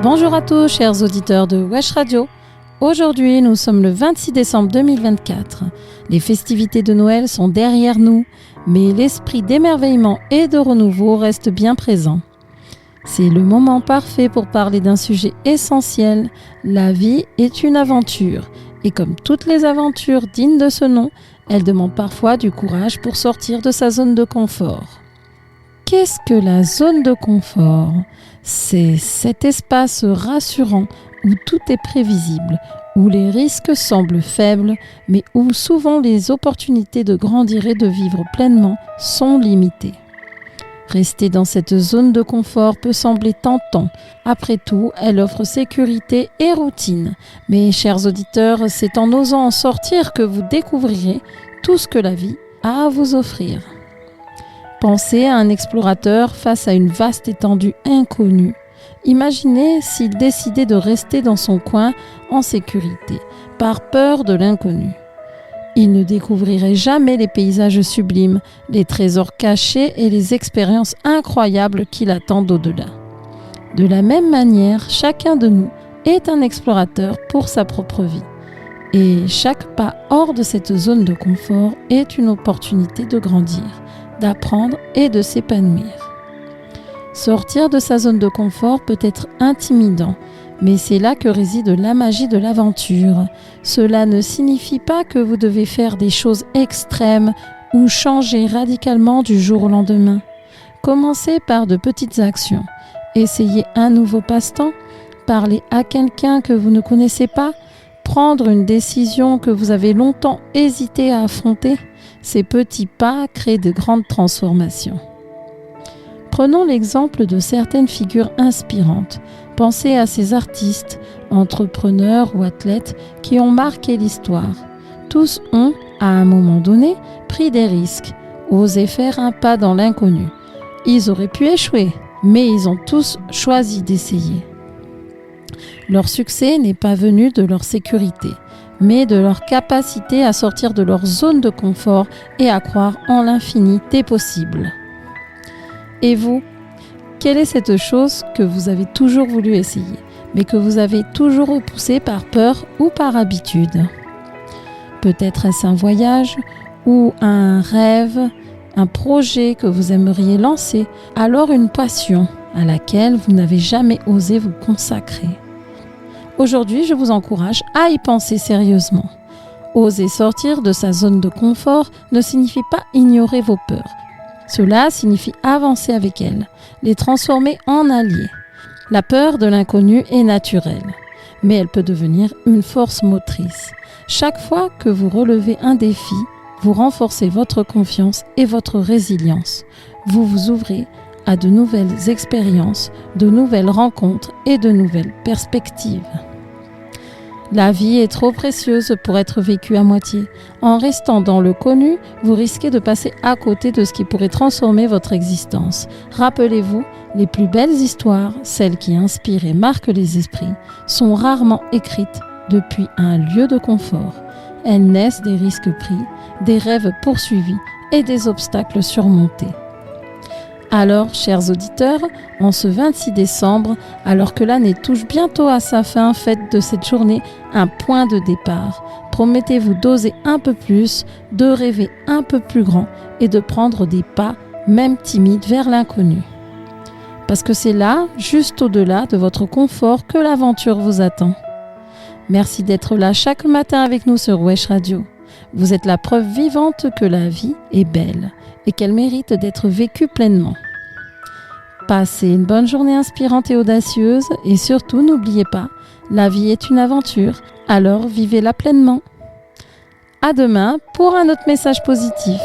Bonjour à tous, chers auditeurs de Wesh Radio. Aujourd'hui, nous sommes le 26 décembre 2024. Les festivités de Noël sont derrière nous, mais l'esprit d'émerveillement et de renouveau reste bien présent. C'est le moment parfait pour parler d'un sujet essentiel. La vie est une aventure, et comme toutes les aventures dignes de ce nom, elle demande parfois du courage pour sortir de sa zone de confort. Qu'est-ce que la zone de confort ? C'est cet espace rassurant où tout est prévisible, où les risques semblent faibles, mais où souvent les opportunités de grandir et de vivre pleinement sont limitées. Rester dans cette zone de confort peut sembler tentant. Après tout, elle offre sécurité et routine. Mais chers auditeurs, c'est en osant en sortir que vous découvrirez tout ce que la vie a à vous offrir. Pensez à un explorateur face à une vaste étendue inconnue. Imaginez s'il décidait de rester dans son coin en sécurité, par peur de l'inconnu. Il ne découvrirait jamais les paysages sublimes, les trésors cachés et les expériences incroyables qui l'attendent au-delà. De la même manière, chacun de nous est un explorateur pour sa propre vie. Et chaque pas hors de cette zone de confort est une opportunité de grandir, d'apprendre et de s'épanouir. Sortir de sa zone de confort peut être intimidant, mais c'est là que réside la magie de l'aventure. Cela ne signifie pas que vous devez faire des choses extrêmes ou changer radicalement du jour au lendemain. Commencez par de petites actions. Essayez un nouveau passe-temps, parler à quelqu'un que vous ne connaissez pas, prendre une décision que vous avez longtemps hésité à affronter. Ces petits pas créent de grandes transformations. Prenons l'exemple de certaines figures inspirantes. Pensez à ces artistes, entrepreneurs ou athlètes qui ont marqué l'histoire. Tous ont, à un moment donné, pris des risques, osé faire un pas dans l'inconnu. Ils auraient pu échouer, mais ils ont tous choisi d'essayer. Leur succès n'est pas venu de leur sécurité, mais de leur capacité à sortir de leur zone de confort et à croire en l'infini des possibles. Et vous, quelle est cette chose que vous avez toujours voulu essayer, mais que vous avez toujours repoussée par peur ou par habitude ? Peut-être est-ce un voyage ou un rêve, un projet que vous aimeriez lancer, alors une passion à laquelle vous n'avez jamais osé vous consacrer. Aujourd'hui, je vous encourage à y penser sérieusement. Oser sortir de sa zone de confort ne signifie pas ignorer vos peurs. Cela signifie avancer avec elles, les transformer en alliés. La peur de l'inconnu est naturelle, mais elle peut devenir une force motrice. Chaque fois que vous relevez un défi, vous renforcez votre confiance et votre résilience. Vous vous ouvrez à de nouvelles expériences, de nouvelles rencontres et de nouvelles perspectives. La vie est trop précieuse pour être vécue à moitié. En restant dans le connu, vous risquez de passer à côté de ce qui pourrait transformer votre existence. Rappelez-vous, les plus belles histoires, celles qui inspirent et marquent les esprits, sont rarement écrites depuis un lieu de confort. Elles naissent des risques pris, des rêves poursuivis et des obstacles surmontés. Alors, chers auditeurs, en ce 26 décembre, alors que l'année touche bientôt à sa fin, faites de cette journée un point de départ. Promettez-vous d'oser un peu plus, de rêver un peu plus grand et de prendre des pas, même timides, vers l'inconnu. Parce que c'est là, juste au-delà de votre confort, que l'aventure vous attend. Merci d'être là chaque matin avec nous sur Wesh Radio. Vous êtes la preuve vivante que la vie est belle et qu'elle mérite d'être vécue pleinement. Passez une bonne journée inspirante et audacieuse et surtout n'oubliez pas, la vie est une aventure, alors vivez-la pleinement. À demain pour un autre message positif.